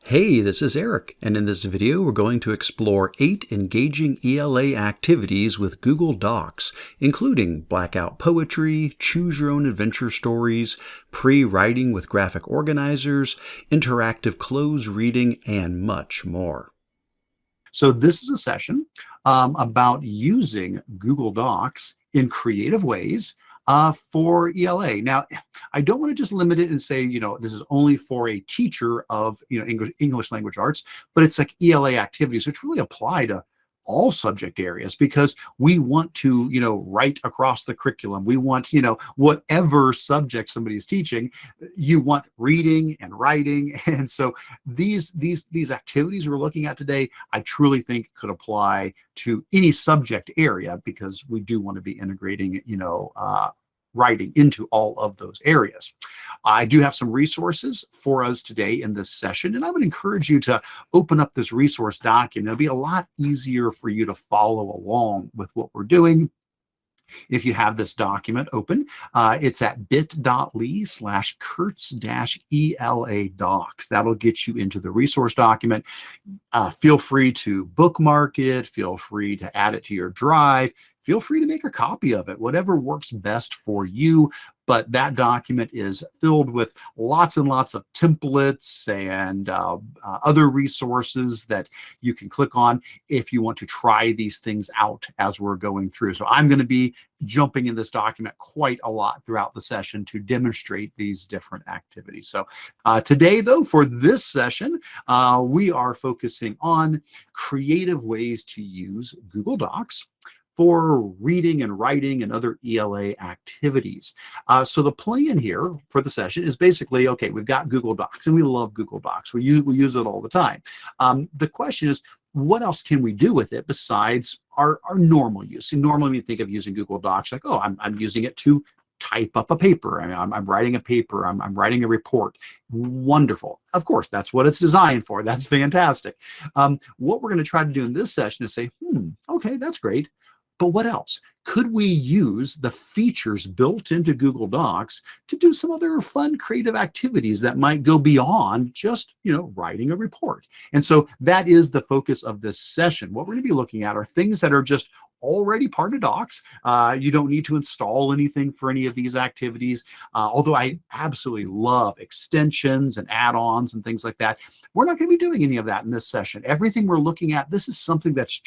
Hey, this is Eric, and in this video we're going to explore 8 engaging ELA activities with Google Docs, including blackout poetry, choose your own adventure stories, pre-writing with graphic organizers, interactive close reading, and much more. So this is a session about using Google Docs in creative ways for ELA. Now, I don't want to just limit it and say, this is only for a teacher of, English language arts, but it's like ELA activities, which really apply to all subject areas because we want to, write across the curriculum. We want, whatever subject somebody is teaching, you want reading and writing. And so these activities we're looking at today, I truly think could apply to any subject area because we do want to be integrating, writing into all of those areas. I do have some resources for us today in this session, and I would encourage you to open up this resource document. It'll be a lot easier for you to follow along with what we're doing if you have this document open. It's at bit.ly/Kurtz-ELA docs. That'll get you into the resource document. Feel free to bookmark it. Feel free to add it to your drive. Feel free to make a copy of it, whatever works best for you. But that document is filled with lots and lots of templates and other resources that you can click on if you want to try these things out as we're going through. So I'm going to be jumping in this document quite a lot throughout the session to demonstrate these different activities. So today, though, for this session, we are focusing on creative ways to use Google Docs for reading and writing and other ELA activities. So the plan here for the session is basically, okay, we've got Google Docs and we love Google Docs. We use it all the time. The question is, what else can we do with it besides our normal use? And normally we think of using Google Docs like, oh, I'm using it to type up a paper. I mean, I'm writing a paper. I'm writing a report. Wonderful. Of course, that's what it's designed for. That's fantastic. What we're going to try to do in this session is say, okay, that's great. But what else? Could we use the features built into Google Docs to do some other fun, creative activities that might go beyond just, writing a report? And so that is the focus of this session. What we're going to be looking at are things that are just already part of Docs. You don't need to install anything for any of these activities, although I absolutely love extensions and add-ons and things like that. We're not going to be doing any of that in this session. Everything we're looking at, this is something that's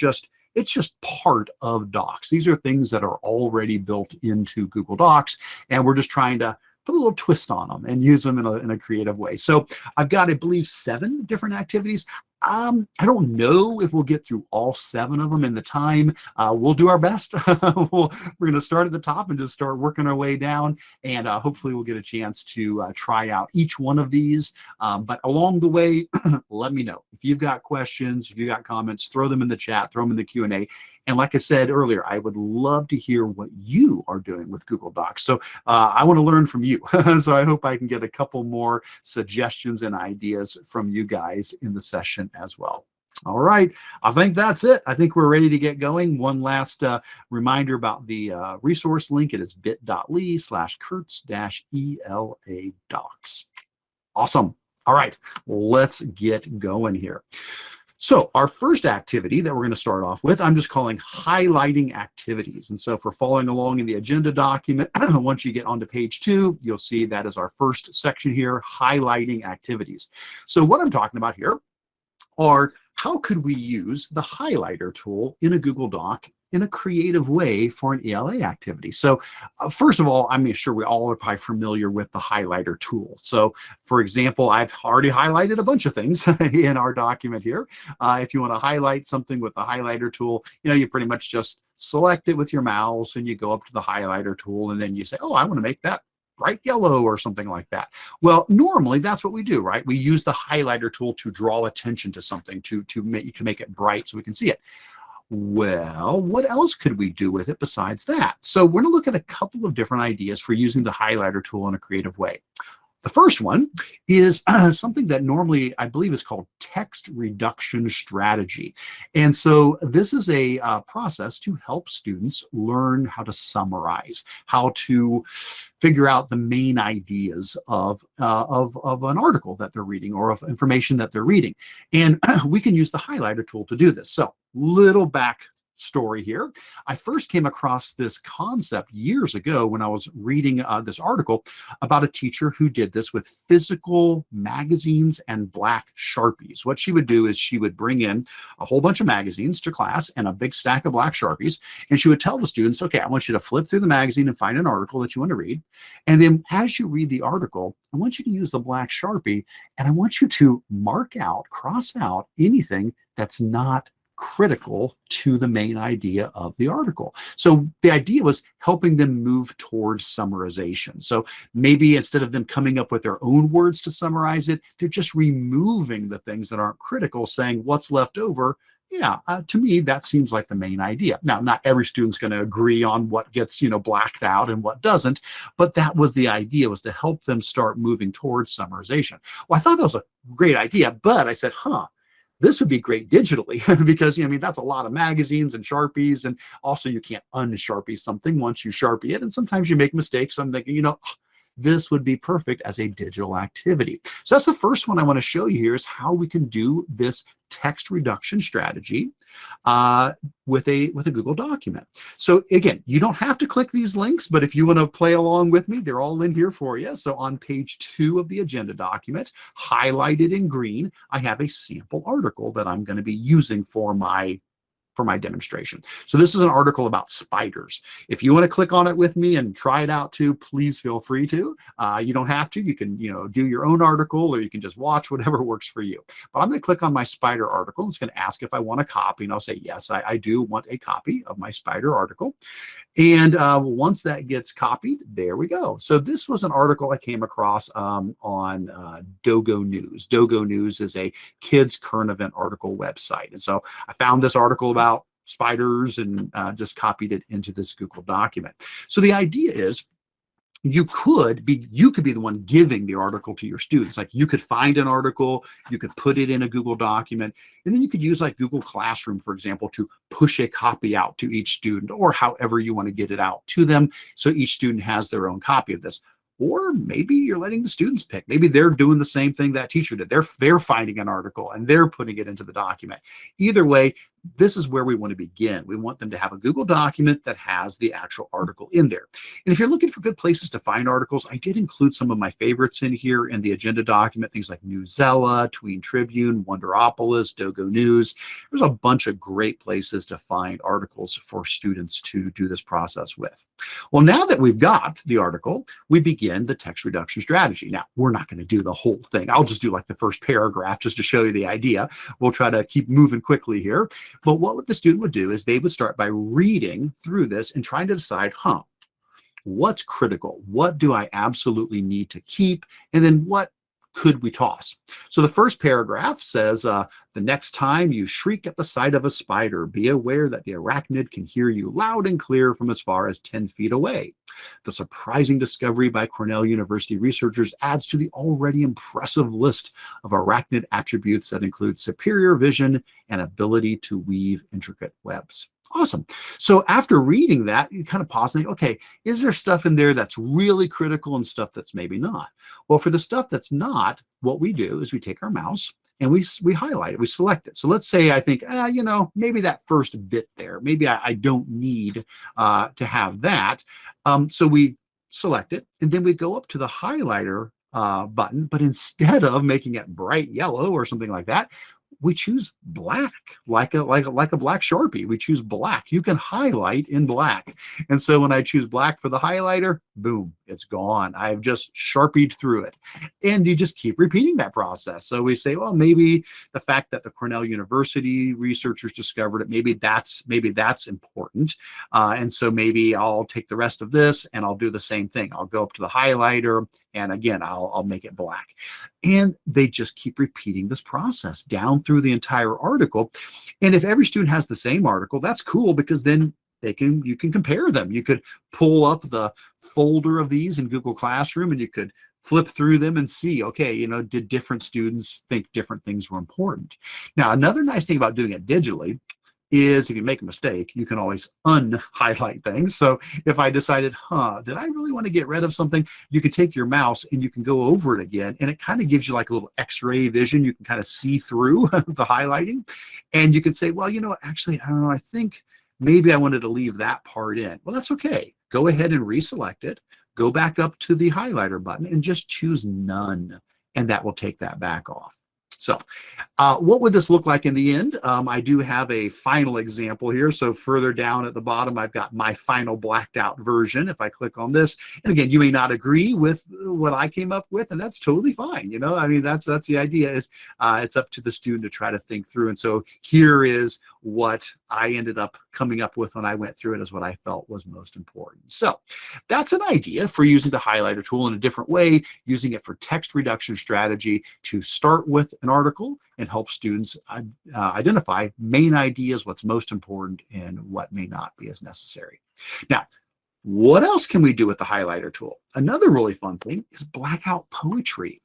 it's just part of Docs. These are things that are already built into Google Docs, and we're just trying to put a little twist on them and use them in a creative way. So I've got, I believe, 7 different activities. I don't know if we'll get through all 7 of them in the time. We'll do our best. We're going to start at the top and just start working our way down, and hopefully we'll get a chance to try out each one of these. But along the way, let me know. If you've got questions, if you've got comments, throw them in the chat, throw them in the Q&A. And like I said earlier, I would love to hear what you are doing with Google Docs. So I want to learn from you. So I hope I can get a couple more suggestions and ideas from you guys in the session as well. All right, I think that's it. I think we're ready to get going. One last reminder about the resource link. It is bit.ly/Kurtz-ELA docs. Awesome. All right, let's get going here. So our first activity that we're going to start off with, I'm just calling highlighting activities. And so for following along in the agenda document, once you get onto page 2, you'll see that is our first section here, highlighting activities. So what I'm talking about here are how could we use the highlighter tool in a Google Doc in a creative way for an ELA activity. So first of all, I'm sure we all are probably familiar with the highlighter tool. So for example, I've already highlighted a bunch of things in our document here. If you want to highlight something with the highlighter tool, you pretty much just select it with your mouse and you go up to the highlighter tool and then you say, oh, I want to make that bright yellow or something like that. Well, normally that's what we do, right? We use the highlighter tool to draw attention to something, to make it bright so we can see it. Well, what else could we do with it besides that? So we're going to look at a couple of different ideas for using the highlighter tool in a creative way. The first one is something that normally I believe is called text reduction strategy. And so this is a process to help students learn how to summarize, how to figure out the main ideas of an article that they're reading or of information that they're reading. And we can use the highlighter tool to do this. So little back story here. I first came across this concept years ago when I was reading this article about a teacher who did this with physical magazines and black Sharpies. What she would do is she would bring in a whole bunch of magazines to class and a big stack of black Sharpies, and she would tell the students, okay, I want you to flip through the magazine and find an article that you want to read. And then as you read the article, I want you to use the black Sharpie, and I want you to mark out, cross out anything that's not critical to the main idea of the article. So the idea was helping them move towards summarization. So maybe instead of them coming up with their own words to summarize it, they're just removing the things that aren't critical, saying what's left over. Yeah, to me, that seems like the main idea. Now, not every student's going to agree on what gets, blacked out and what doesn't, but that was the idea, was to help them start moving towards summarization. Well, I thought that was a great idea, but I said, this would be great digitally because, that's a lot of magazines and Sharpies. And also you can't unsharpie something once you Sharpie it. And sometimes you make mistakes. I'm thinking, this would be perfect as a digital activity. So that's the first one I want to show you here, is how we can do this text reduction strategy with a Google document. So again, you don't have to click these links, but if you want to play along with me, they're all in here for you. So on page 2 of the agenda document, highlighted in green, I have a sample article that I'm going to be using for my demonstration. So this is an article about spiders. If you want to click on it with me and try it out too, please feel free to. You don't have to. You can, do your own article, or you can just watch, whatever works for you. But I'm going to click on my spider article. It's going to ask if I want a copy, and I'll say, yes, I do want a copy of my spider article. And once that gets copied, there we go. So this was an article I came across on Dogo News. Dogo News is a kids current event article website. And so I found this article about spiders and just copied it into this Google document. So the idea is, you could be the one giving the article to your students. Like, you could find an article, you could put it in a Google document, and then you could use like Google Classroom, for example, to push a copy out to each student, or however you want to get it out to them, so each student has their own copy of this. Or maybe you're letting the students pick. Maybe they're doing the same thing that teacher did. They're finding an article and they're putting it into the document. Either way, this is where we want to begin. We want them to have a Google document that has the actual article in there. And if you're looking for good places to find articles, I did include some of my favorites in here in the agenda document, things like Newsella, Tween Tribune, Wonderopolis, Dogo News. There's a bunch of great places to find articles for students to do this process with. Well, now that we've got the article, we begin the text reduction strategy. Now, we're not going to do the whole thing. I'll just do like the first paragraph just to show you the idea. We'll try to keep moving quickly here. But what the student would do is they would start by reading through this and trying to decide, what's critical? What do I absolutely need to keep? And then what could we toss? So the first paragraph says, the next time you shriek at the sight of a spider, be aware that the arachnid can hear you loud and clear from as far as 10 feet away. The surprising discovery by Cornell University researchers adds to the already impressive list of arachnid attributes that include superior vision and ability to weave intricate webs. Awesome. So after reading that, you kind of pause and think, okay, is there stuff in there that's really critical and stuff that's maybe not? Well, for the stuff that's not, what we do is we take our mouse and we highlight it, we select it. So let's say I think, maybe that first bit there, maybe I don't need to have that. So we select it, and then we go up to the highlighter button, but instead of making it bright yellow or something like that, we choose black, like a black Sharpie. We choose black. You can highlight in black. And so when I choose black for the highlighter, boom, it's gone. I've just Sharpied through it. And you just keep repeating that process. So we say, well, maybe the fact that the Cornell University researchers discovered it, maybe that's important. And so maybe I'll take the rest of this and I'll do the same thing. I'll go up to the highlighter, and again, I'll make it black. And they just keep repeating this process down through the entire article. And if every student has the same article, that's cool, because then you can compare them. You could pull up the folder of these in Google Classroom, and you could flip through them and see, okay, did different students think different things were important? Now, another nice thing about doing it digitally is if you make a mistake, you can always unhighlight things. So if I decided, did I really want to get rid of something? You can take your mouse and you can go over it again. And it kind of gives you like a little X-ray vision. You can kind of see through the highlighting. And you can say, well, actually, I don't know, I think maybe I wanted to leave that part in. Well, that's okay. Go ahead and reselect it. Go back up to the highlighter button and just choose none. And that will take that back off. So what would this look like in the end? I do have a final example here. So further down at the bottom, I've got my final blacked out version. If I click on this, and again, you may not agree with what I came up with, and that's totally fine. I mean, that's the idea is it's up to the student to try to think through. And so here is what I ended up coming up with when I went through it as what I felt was most important. So that's an idea for using the highlighter tool in a different way, using it for text reduction strategy to start with an article and help students identify main ideas, what's most important, and what may not be as necessary. Now, what else can we do with the highlighter tool? Another really fun thing is blackout poetry.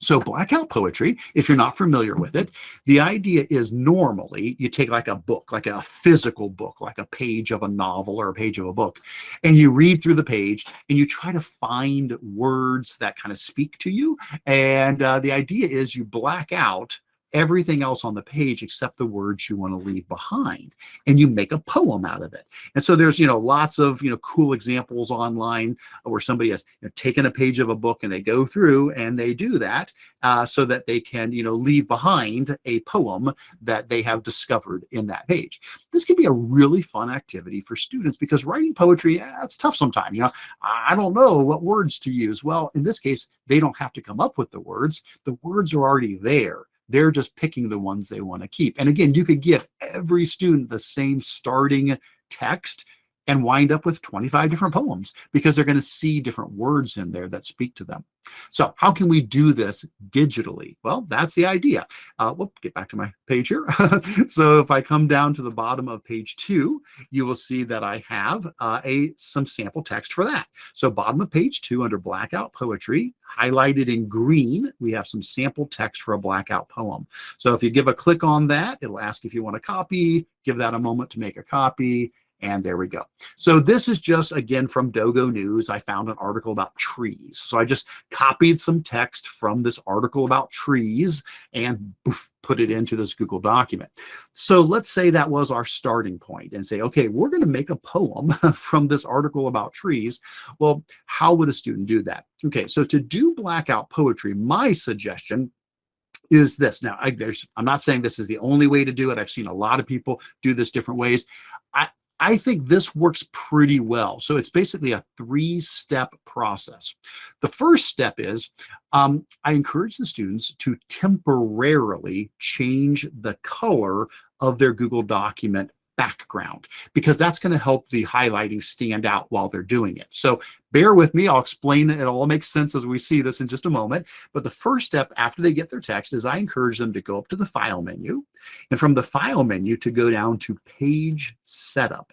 So blackout poetry, if you're not familiar with it, the idea is normally you take like a book, like a physical book, like a page of a novel or a page of a book, and you read through the page and you try to find words that kind of speak to you. And the idea is you black out everything else on the page except the words you want to leave behind, and you make a poem out of it. And so there's lots of cool examples online where somebody has taken a page of a book and they go through and they do that so that they can leave behind a poem that they have discovered in that page. This can be a really fun activity for students because writing poetry, it's tough sometimes. I don't know what words to use. Well, in this case, they don't have to come up with the words. The words are already there. They're just picking the ones they want to keep. And again, you could give every student the same starting text and wind up with 25 different poems because they're going to see different words in there that speak to them. So how can we do this digitally? Well, that's the idea. Get back to my page here. So if I come down to the bottom of page 2, you will see that I have some sample text for that. So bottom of page 2 under blackout poetry, highlighted in green, we have some sample text for a blackout poem. So if you give a click on that, it'll ask if you want a copy, give that a moment to make a copy. And there we go. So this is just, again, from Dogo News. I found an article about trees. So I just copied some text from this article about trees and put it into this Google document. So let's say that was our starting point and say, okay, we're going to make a poem from this article about trees. Well, how would a student do that? Okay, so to do blackout poetry, my suggestion is this. Now, I'm not saying this is the only way to do it. I've seen a lot of people do this different ways. I think this works pretty well. So it's basically a 3-step process. The first step is I encourage the students to temporarily change the color of their Google document background, because that's going to help the highlighting stand out while they're doing it. So bear with me. I'll explain it. It all makes sense as we see this in just a moment. But the first step after they get their text is I encourage them to go up to the File menu, and from the File menu to go down to Page Setup.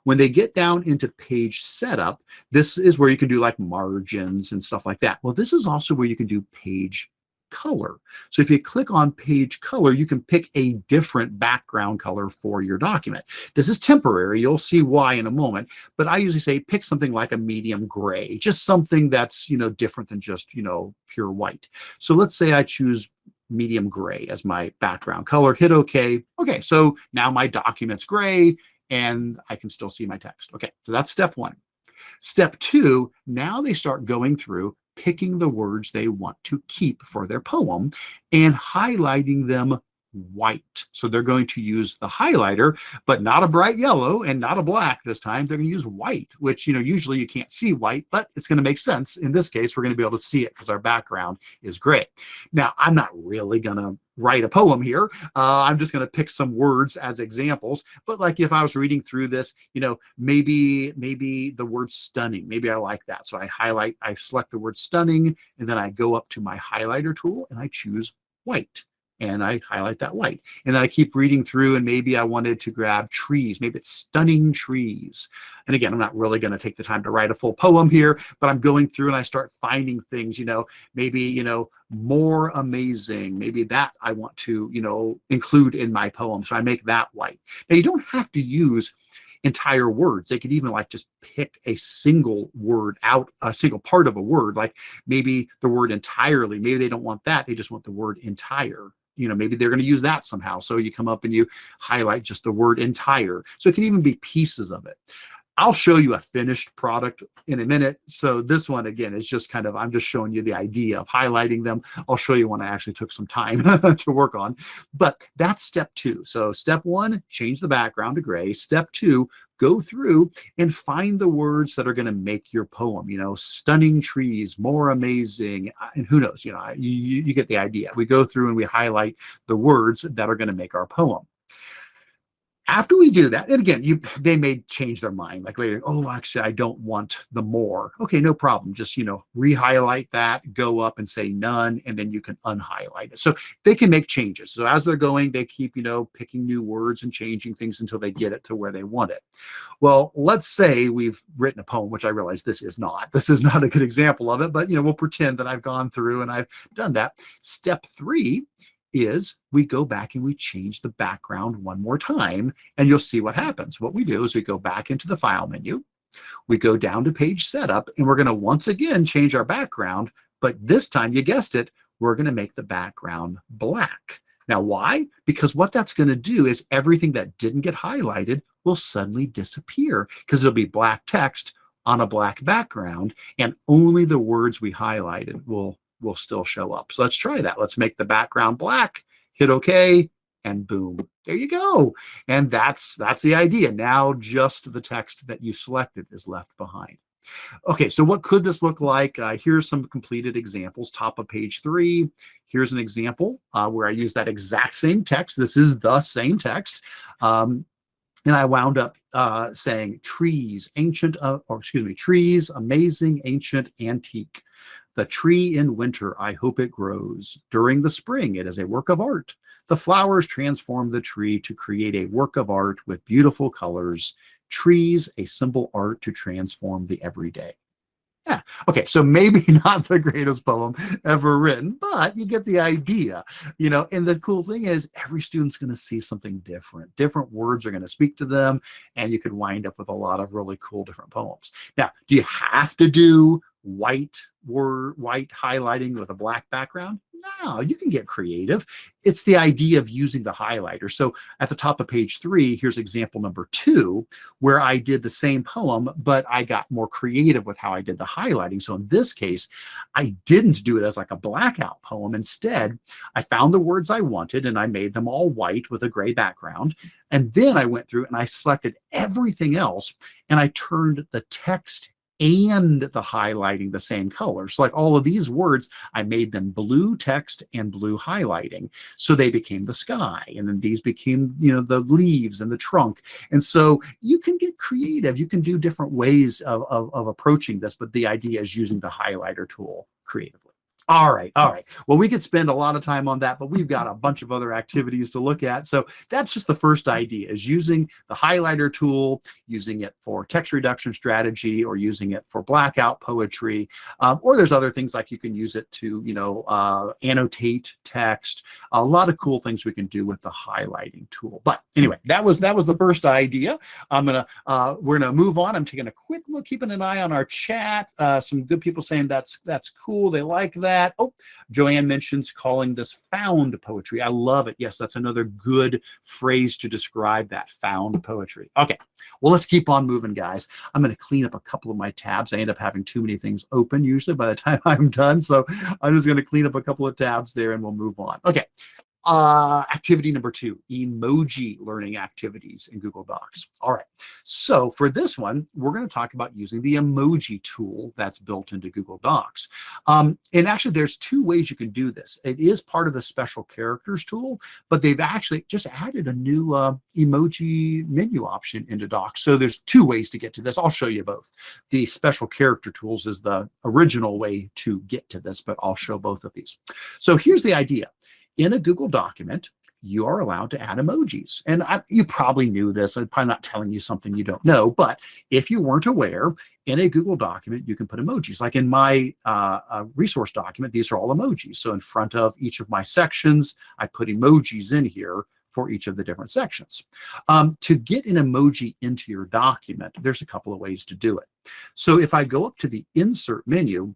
When they get down into Page Setup, this is where you can do like margins and stuff like that. Well, this is also where you can do page color. So if you click on page color, you can pick a different background color for your document. This is temporary. You'll see why in a moment, but I usually say pick something like a medium gray, just something that's, different than just, pure white. So let's say I choose medium gray as my background color, hit OK. Okay, so now my document's gray and I can still see my text. Okay, so that's step 1. Step 2, now they start going through picking the words they want to keep for their poem and highlighting them white. So they're going to use the highlighter, but not a bright yellow and not a black this time. They're going to use white, which, usually you can't see white, but it's going to make sense. In this case, we're going to be able to see it because our background is gray. Now, I'm not really going to write a poem here. I'm just going to pick some words as examples. But like if I was reading through this, maybe the word stunning, maybe I like that. So I select the word stunning, and then I go up to my highlighter tool and I choose white. and I highlight that white. And then I keep reading through, and maybe I wanted to grab trees. Maybe it's stunning trees. And again, I'm not really going to take the time to write a full poem here, but I'm going through and I start finding things, maybe, more amazing. Maybe that I want to, include in my poem. So I make that white. Now, you don't have to use entire words. They could even like just pick a single word out, a single part of a word, like maybe the word entirely. Maybe they don't want that. They just want the word entire. Maybe they're going to use that somehow. So you come up and you highlight just the word entire. So it can even be pieces of it. I'll show you a finished product in a minute. So this one, again, is just kind of, I'm just showing you the idea of highlighting them. I'll show you one I actually took some time to work on, but that's step 2. So step 1, change the background to gray. Step 2, go through and find the words that are going to make your poem, stunning trees, more amazing, and who knows, you get the idea. We go through and we highlight the words that are going to make our poem. After we do that, and again, they may change their mind, like later, oh, actually, I don't want the more. Okay, no problem. Just, re-highlight that, go up and say none, and then you can unhighlight it. So they can make changes. So as they're going, they keep, picking new words and changing things until they get it to where they want it. Well, let's say we've written a poem, which I realize this is not a good example of it, but, we'll pretend that I've gone through and I've done that. Step 3 is we go back and we change the background one more time, and you'll see what happens. What we do is we go back into the file menu, we go down to page setup, and we're going to once again change our background, but this time, you guessed it, we're going to make the background black. Now, why? Because what that's going to do is everything that didn't get highlighted will suddenly disappear, because it'll be black text on a black background, and only the words we highlighted will still show up. So let's try that. Let's make the background black, hit OK, and boom, there you go. And that's the idea. Now just the text that you selected is left behind. Okay, so what could this look like? Here's some completed examples. Top of page 3. Here's an example where I use that exact same text. This is the same text. And I wound up saying trees, trees, amazing, ancient, antique. The tree in winter, I hope it grows. During the spring, it is a work of art. The flowers transform the tree to create a work of art with beautiful colors. Trees, a simple art to transform the everyday. Yeah. Okay. So maybe not the greatest poem ever written, but you get the idea, and the cool thing is every student's going to see something different. Different words are going to speak to them, and you could wind up with a lot of really cool different poems. Now, do you have to do white highlighting with a black background? No, you can get creative. It's the idea of using the highlighter. So at the top of page 3, here's example number 2, where I did the same poem, but I got more creative with how I did the highlighting. So in this case, I didn't do it as like a blackout poem. Instead, I found the words I wanted and I made them all white with a gray background. And then I went through and I selected everything else and I turned the text and the highlighting the same color. So like all of these words, I made them blue text and blue highlighting. So they became the sky. And then these became, the leaves and the trunk. And so you can get creative. You can do different ways of approaching this, but the idea is using the highlighter tool creatively. All right. Well, we could spend a lot of time on that, but we've got a bunch of other activities to look at. So that's just the first idea, is using the highlighter tool, using it for text reduction strategy, or using it for blackout poetry. Or there's other things like you can use it to, annotate text. A lot of cool things we can do with the highlighting tool. But anyway, that was the first idea. We're gonna move on. I'm taking a quick look, keeping an eye on our chat. Some good people saying that's cool. They like that. Oh, Joanne mentions calling this found poetry. I love it. Yes, that's another good phrase to describe that, found poetry. Okay, well, let's keep on moving, guys. I'm going to clean up a couple of my tabs. I end up having too many things open usually by the time I'm done. So I'm just going to clean up a couple of tabs there and we'll move on. Okay. Activity number 2, emoji learning activities in Google Docs. All right. So for this one, we're going to talk about using the emoji tool that's built into Google Docs. And actually, there's 2 ways you can do this. It is part of the special characters tool, but they've actually just added a new emoji menu option into Docs. So there's 2 ways to get to this. I'll show you both. The special character tools is the original way to get to this, but I'll show both of these. So here's the idea. In a Google document, you are allowed to add emojis. And you probably knew this. I'm probably not telling you something you don't know, but if you weren't aware, in a Google document, you can put emojis. Like in my resource document, these are all emojis. So in front of each of my sections, I put emojis in here for each of the different sections. To get an emoji into your document, there's a couple of ways to do it. So if I go up to the Insert menu,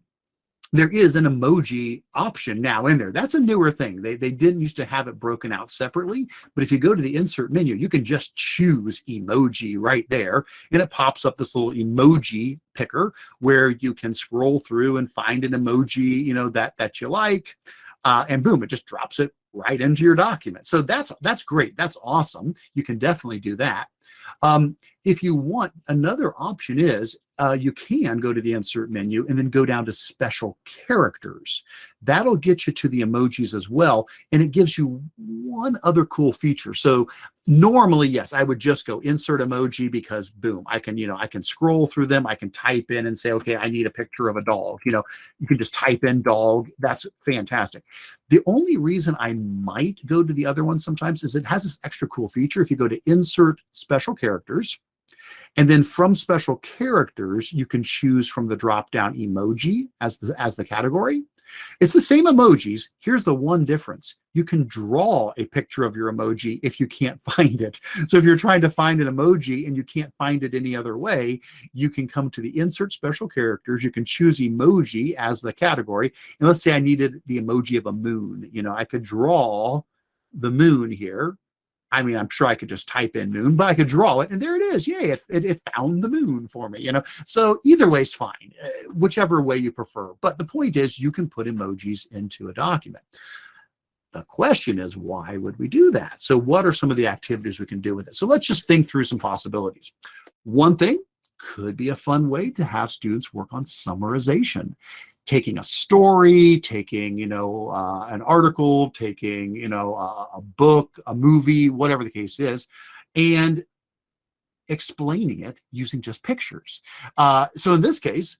there is an emoji option now in there. That's a newer thing. They didn't used to have it broken out separately, but if you go to the Insert menu, you can just choose emoji right there, and it pops up this little emoji picker where you can scroll through and find an emoji, you know, that you like, and boom, it just drops it right into your document. So that's great. That's awesome. You can definitely do that. If you want, another option is you can go to the Insert menu and then go down to Special Characters. That'll get you to the emojis as well, and it gives you one other cool feature. So normally, yes, I would just go Insert Emoji because boom, I can scroll through them. I can type in and say, okay, I need a picture of a dog. You know, you can just type in dog. That's fantastic. The only reason I might go to the other one sometimes is it has this extra cool feature. If you go to Insert Special Characters, and then from Special Characters, you can choose from the drop-down emoji as the category. It's the same emojis. Here's the one difference. You can draw a picture of your emoji if you can't find it. So if you're trying to find an emoji and you can't find it any other way, you can come to the Insert Special Characters. You can choose emoji as the category. And let's say I needed the emoji of a moon. You know, I could draw the moon here. I mean, I'm sure I could just type in moon, but I could draw it, and there it is. Yay, it found the moon for me, you know. So either way is fine, whichever way you prefer. But the point is, you can put emojis into a document. The question is, why would we do that? So what are some of the activities we can do with it? So let's just think through some possibilities. One thing could be a fun way to have students work on summarization. Taking a story, taking, an article, taking, a book, a movie, whatever the case is, and explaining it using just pictures. So in this case,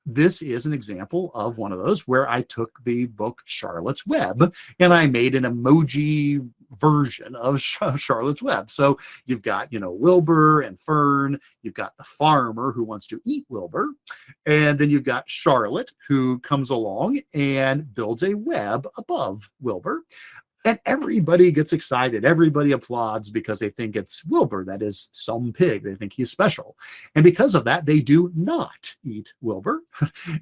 this is an example of one of those where I took the book Charlotte's Web and I made an emoji version of Charlotte's Web. So you've got, Wilbur and Fern, you've got the farmer who wants to eat Wilbur, and then you've got Charlotte who comes along and builds a web above Wilbur. And everybody gets excited. Everybody applauds because they think it's Wilbur. That is some pig. They think he's special. And because of that, they do not eat Wilbur.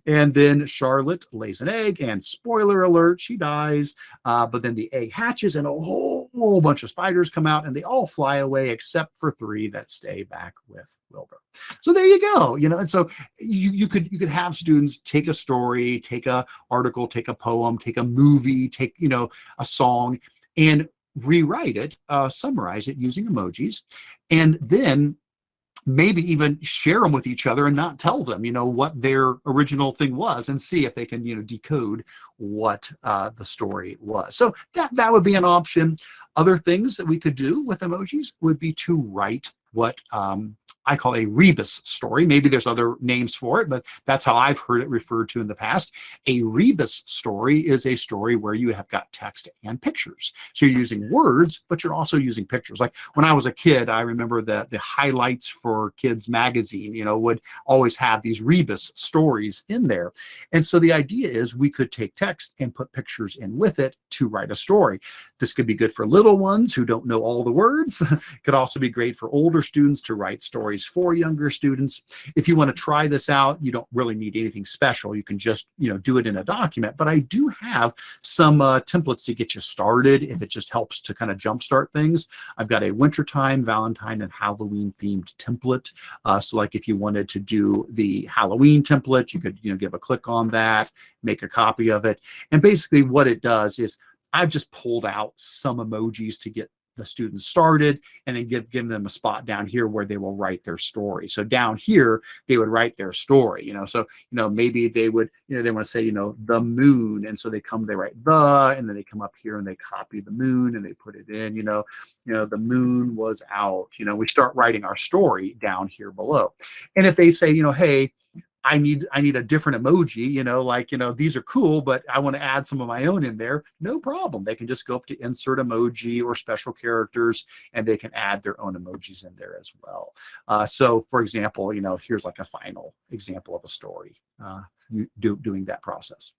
And then Charlotte lays an egg, and spoiler alert, she dies. But then the egg hatches, and a whole bunch of spiders come out, and they all fly away except for 3 that stay back with Wilbur. So there you go. And so you could have students take a story, take a article, take a poem, take a movie, take a song, and rewrite it, summarize it using emojis, and then maybe even share them with each other and not tell them, what their original thing was, and see if they can, decode what the story was. So that would be an option. Other things that we could do with emojis would be to write what I call a rebus story. Maybe there's other names for it, but that's how I've heard it referred to in the past. A rebus story is a story where you have got text and pictures. So you're using words, but you're also using pictures. Like when I was a kid, I remember that the highlights for Kids magazine, would always have these rebus stories in there. And so the idea is we could take text and put pictures in with it to write a story. This could be good for little ones who don't know all the words. It could also be great for older students to write stories for younger students. If you want to try this out, you don't really need anything special. You can just, do it in a document. But I do have some templates to get you started if it just helps to kind of jumpstart things. I've got a wintertime, Valentine, and Halloween themed template. So like if you wanted to do the Halloween template, you could, give a click on that, make a copy of it. And basically what it does is I've just pulled out some emojis to get the students started, and then give them a spot down here where they will write their story. So down here, they would write their story, so, maybe they would, they want to say, the moon. And so they write the, and then they come up here and they copy the moon and they put it in, the moon was out, we start writing our story down here below. And if they say, hey, I need a different emoji, like, these are cool, but I want to add some of my own in there. No problem. They can just go up to insert emoji or special characters, and they can add their own emojis in there as well. So for example, here's like a final example of a story, doing that process.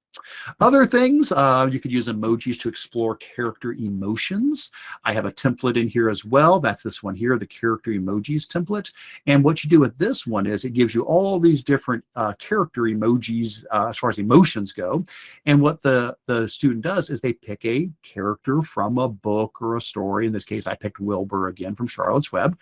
Other things, you could use emojis to explore character emotions. I have a template in here as well. That's this one here, the character emojis template. And what you do with this one is it gives you all these different character emojis as far as emotions go. And what the student does is they pick a character from a book or a story. In this case, I picked Wilbur again from Charlotte's Web.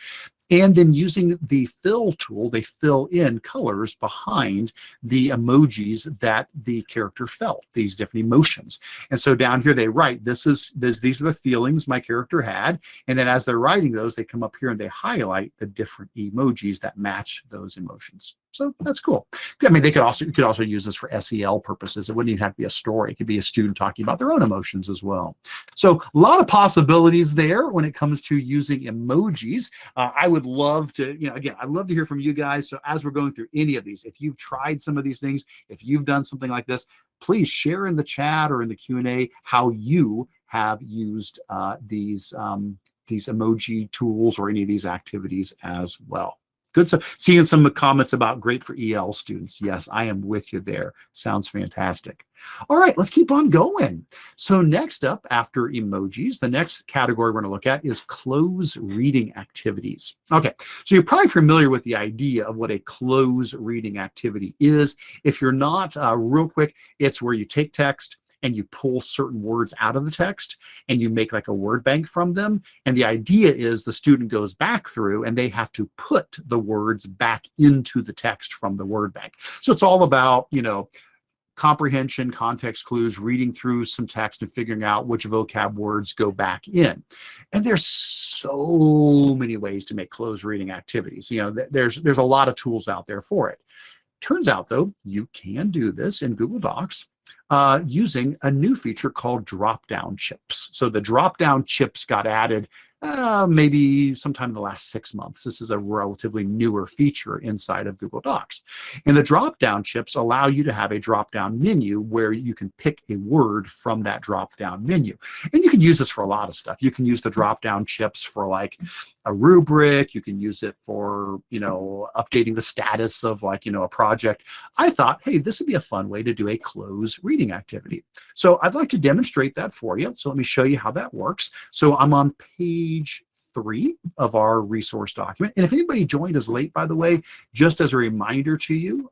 And then using the fill tool, they fill in colors behind the emojis that the character felt, these different emotions. And so down here they write, these are the feelings my character had. And then as they're writing those, they come up here and they highlight the different emojis that match those emotions. So that's cool. I mean, you could also use this for SEL purposes. It wouldn't even have to be a story. It could be a student talking about their own emotions as well. So a lot of possibilities there when it comes to using emojis. I would love to, again, I'd love to hear from you guys. So as we're going through any of these, if you've tried some of these things, if you've done something like this, please share in the chat or in the Q&A how you have used these emoji tools or any of these activities as well. Good stuff. Seeing some comments about great for EL students. Yes, I am with you there. Sounds fantastic. All right, let's keep on going. So next up, after emojis, the next category we're going to look at is cloze reading activities. Okay, so you're probably familiar with the idea of what a cloze reading activity is. If you're not, real quick, it's where you take text and you pull certain words out of the text and you make like a word bank from them. And the idea is the student goes back through and they have to put the words back into the text from the word bank. So it's all about, comprehension, context clues, reading through some text and figuring out which vocab words go back in. And there's so many ways to make cloze reading activities. There's a lot of tools out there for it. Turns out, though, you can do this in Google Docs using a new feature called drop-down chips. So the drop-down chips got added maybe sometime in the last 6 months. This is a relatively newer feature inside of Google Docs. And the drop-down chips allow you to have a drop-down menu where you can pick a word from that drop-down menu. And you can use this for a lot of stuff. You can use the drop-down chips for like a rubric. You can use it for, updating the status of like, a project. I thought, hey, this would be a fun way to do a cloze reading activity. So I'd like to demonstrate that for you. So let me show you how that works. So I'm on page 3 of our resource document. And if anybody joined us late, by the way, just as a reminder to you,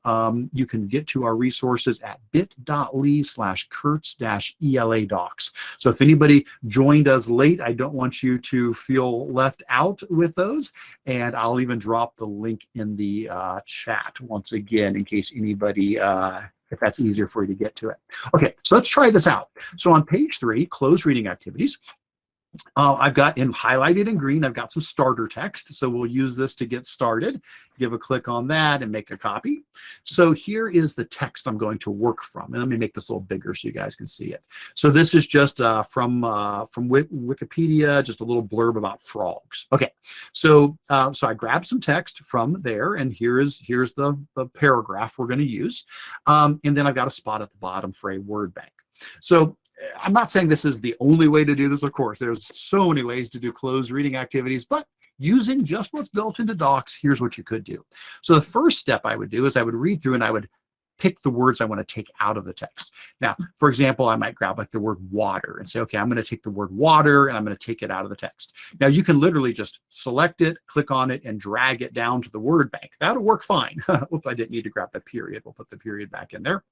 you can get to our resources at bit.ly/Kurtz-ELA docs. So if anybody joined us late, I don't want you to feel left out with those. And I'll even drop the link in the chat once again, in case anybody, if that's easier for you to get to it. Okay, so let's try this out. So on page 3, cloze reading activities, I've got highlighted in green, I've got some starter text. So we'll use this to get started. Give a click on that and make a copy. So here is the text I'm going to work from. And let me make this a little bigger so you guys can see it. So this is just from Wikipedia, just a little blurb about frogs. Okay, so I grabbed some text from there, and here's the paragraph we're going to use. And then I've got a spot at the bottom for a word bank. So I'm not saying this is the only way to do this, of course. There's so many ways to do cloze reading activities, but using just what's built into Docs, here's what you could do. So the first step I would do is I would read through and I would pick the words I want to take out of the text. Now, for example, I might grab like the word water and say, okay, I'm going to take the word water and I'm going to take it out of the text. Now, you can literally just select it, click on it, and drag it down to the word bank. That'll work fine. Oops, I didn't need to grab the period. We'll put the period back in there.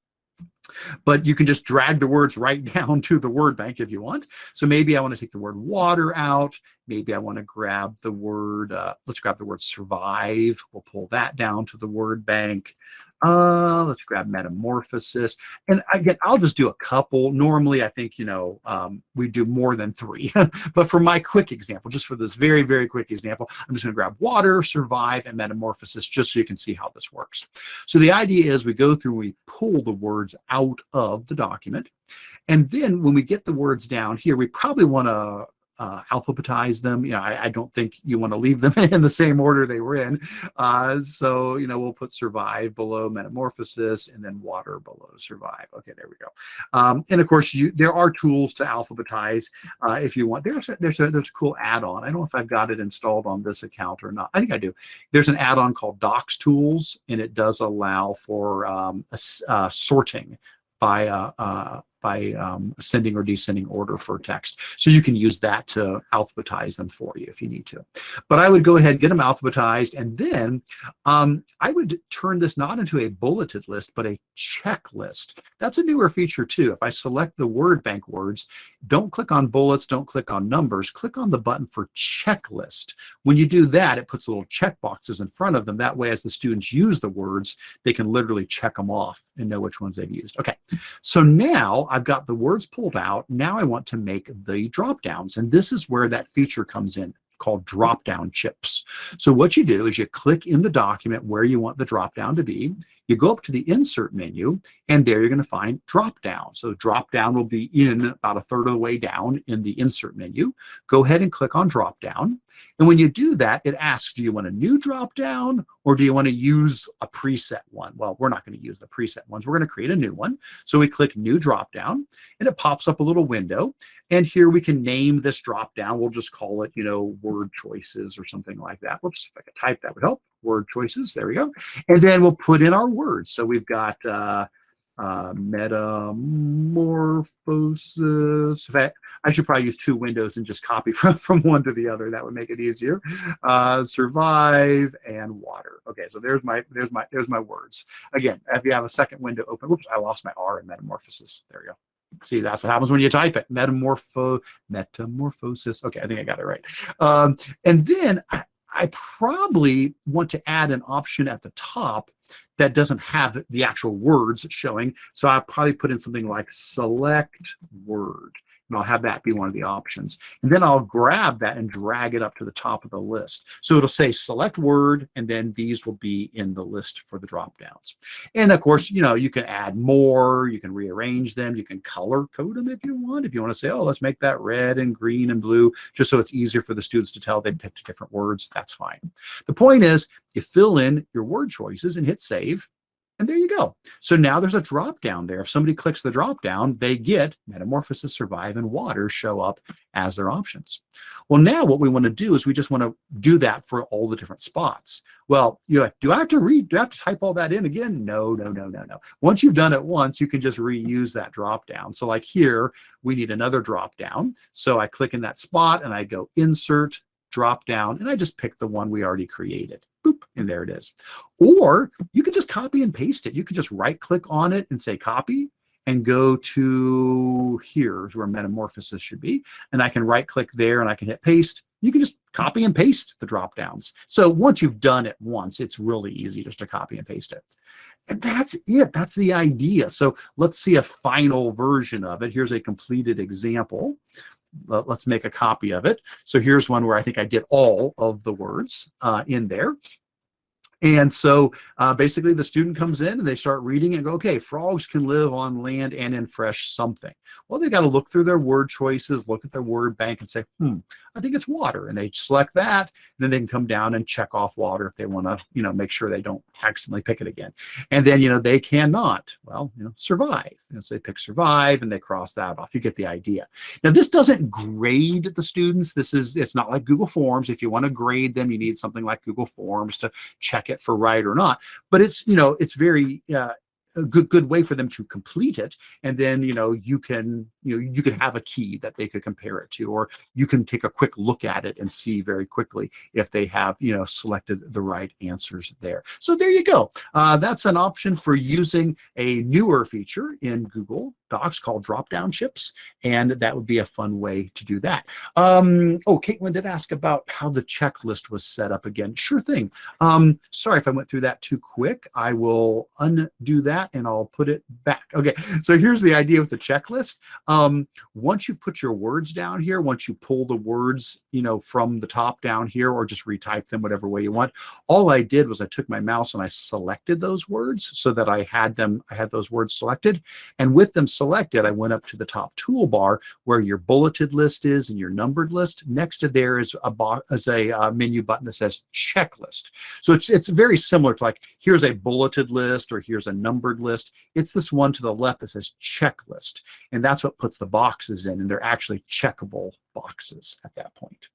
But you can just drag the words right down to the word bank if you want. So maybe I want to take the word water out. Maybe I want to grab the word, let's grab the word survive. We'll pull that down to the word bank. Let's grab metamorphosis. And again, I'll just do a couple. Normally, I think, we do more than 3. But for my quick example, just for this very, very quick example, I'm just going to grab water, survive, and metamorphosis, just so you can see how this works. So the idea is we go through, we pull the words out of the document. And then when we get the words down here, we probably want to alphabetize them. I don't think you want to leave them in the same order they were in. So we'll put survive below metamorphosis and then water below survive. Okay, there we go. And of course, there are tools to alphabetize if you want. There's a cool add-on. I don't know if I've got it installed on this account or not. I think I do. There's an add-on called Docs Tools, and it does allow for sorting by ascending or descending order for text. So you can use that to alphabetize them for you if you need to. But I would go ahead, get them alphabetized, and then I would turn this not into a bulleted list, but a checklist. That's a newer feature too. If I select the word bank words, don't click on bullets, don't click on numbers, click on the button for checklist. When you do that, it puts little check boxes in front of them. That way, as the students use the words, they can literally check them off and know which ones they've used. Okay, so now I've got the words pulled out. Now I want to make the drop downs, and this is where that feature comes in, called drop down chips. So what you do is you click in the document where you want the drop down to be. You go up to the insert menu, and there you're going to find drop down. So drop down will be in about a third of the way down in the insert menu. Go ahead and click on drop down. And when you do that, it asks, do you want a new drop down or do you want to use a preset one? Well, we're not going to use the preset ones. We're going to create a new one. So we click new drop down, and it pops up a little window. And here we can name this drop down. We'll just call it, word choices or something like that. Whoops, if I could type, that would help. Word choices. There we go. And then we'll put in our words. So we've got metamorphosis. In fact, I should probably use two windows and just copy from one to the other. That would make it easier. Survive and water. Okay, so there's my words. Again, if you have a second window open, whoops, I lost my R in metamorphosis. There we go. See, that's what happens when you type it. Metamorphosis. Okay, I think I got it right. And then I probably want to add an option at the top that doesn't have the actual words showing. So I'll probably put in something like select word. And I'll have that be one of the options. And then I'll grab that and drag it up to the top of the list. So it'll say select word, and then these will be in the list for the drop downs. And of course, you can add more, you can rearrange them, you can color code them if you want. If you want to say, oh, let's make that red and green and blue, just so it's easier for the students to tell they picked different words, that's fine. The point is, you fill in your word choices and hit save. And there you go. So now there's a drop down there. If somebody clicks the drop down, they get metamorphosis, survive, and water show up as their options. Well, now what we want to do is we just want to do that for all the different spots. Well, you're like, do I have to type all that in again? No. Once you've done it once, you can just reuse that drop down. So like here, we need another drop down. So I click in that spot and I go insert, drop down, and I just pick the one we already created. Boop, and there it is. Or you could just copy and paste it. You could just right click on it and say copy and go to here's where metamorphosis should be. And I can right click there and I can hit paste. You can just copy and paste the drop downs. So once you've done it once, it's really easy just to copy and paste it. And that's it. That's the idea. So let's see a final version of it. Here's a completed example. Let's make a copy of it. So here's one where I think I did all of the words in there. And so basically the student comes in and they start reading and go, okay, frogs can live on land and in fresh something. Well, they've got to look through their word choices, look at their word bank and say, I think it's water. And they select that. And then they can come down and check off water if they want to, make sure they don't accidentally pick it again. And then, they cannot, survive. So they pick survive and they cross that off. You get the idea. Now, this doesn't grade the students. It's not like Google Forms. If you want to grade them, you need something like Google Forms to check it for right or not. But it's, it's very a good way for them to complete it. And then, you can have a key that they could compare it to, or you can take a quick look at it and see very quickly if they have, selected the right answers there. So there you go. That's an option for using a newer feature in Google Docs called drop-down chips, and that would be a fun way to do that. Caitlin did ask about how the checklist was set up again. Sure thing. Sorry if I went through that too quick. I will undo that that and I'll put it back. Okay, so here's the idea with the checklist. Once you've put your words down here, once you pull the words, from the top down here, or just retype them whatever way you want, all I did was I took my mouse and I selected those words so that I had those words selected. And with them selected, I went up to the top toolbar where your bulleted list is and your numbered list. Next to there is a menu button that says checklist. So it's very similar to, like, here's a bulleted list or here's a numbered list. It's this one to the left that says checklist. And that's what puts the boxes in. And they're actually checkable boxes at that point.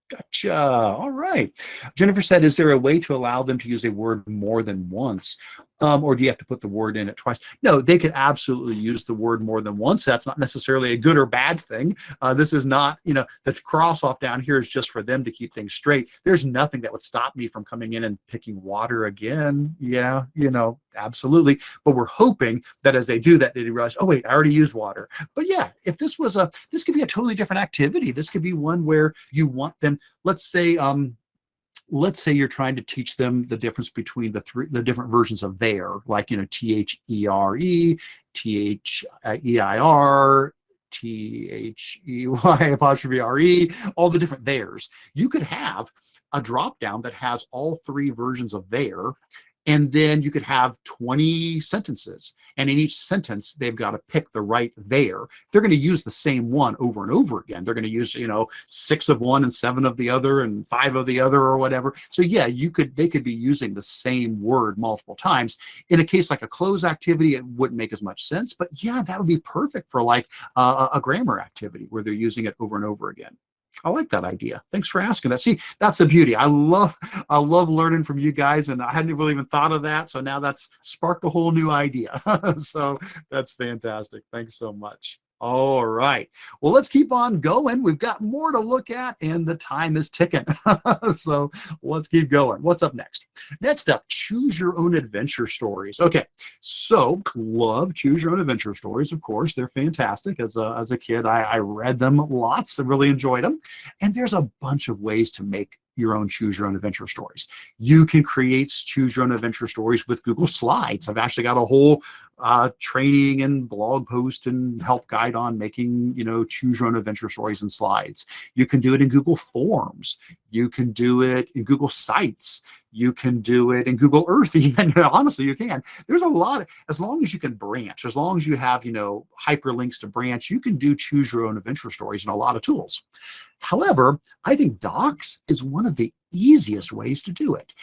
Gotcha. All right. Jennifer said, is there a way to allow them to use a word more than once? Or do you have to put the word in it twice? No, they could absolutely use the word more than once. That's not necessarily a good or bad thing. This is not, the cross off down here is just for them to keep things straight. There's nothing that would stop me from coming in and picking water again. Yeah, absolutely. But we're hoping that as they do that, they realize, oh, wait, I already used water. But yeah, if this could be a totally different activity. This could be one where you want them, let's say you're trying to teach them the difference between the different versions of there, like, THERE, THEIR, THEY''RE, all the different theirs. You could have a drop down that has all three versions of there. And then you could have 20 sentences. And in each sentence, they've got to pick the right there. They're going to use the same one over and over again. They're going to use, 6 of one and 7 of the other and 5 of the other or whatever. So yeah, they could be using the same word multiple times. In a case like a cloze activity, it wouldn't make as much sense. But yeah, that would be perfect for like a grammar activity where they're using it over and over again. I like that idea. Thanks for asking that. See, that's the beauty. I love learning from you guys, and I hadn't really even thought of that. So now that's sparked a whole new idea. So that's fantastic. Thanks so much. All right. Well, let's keep on going. We've got more to look at, and the time is ticking. So let's keep going. What's up next? Next up, choose your own adventure stories. Okay. So love choose your own adventure stories. Of course, they're fantastic. As a kid, I read them lots. I really enjoyed them. And there's a bunch of ways to make your own choose your own adventure stories. You can create choose your own adventure stories with Google Slides. I've actually got a whole training and blog post and help guide on making, choose your own adventure stories and slides. You can do it in Google Forms. You can do it in Google Sites. You can do it in Google Earth. Even honestly, you can. There's a lot, as long as you can branch, as long as you have, hyperlinks to branch, you can do choose your own adventure stories in a lot of tools. However, I think Docs is one of the easiest ways to do it.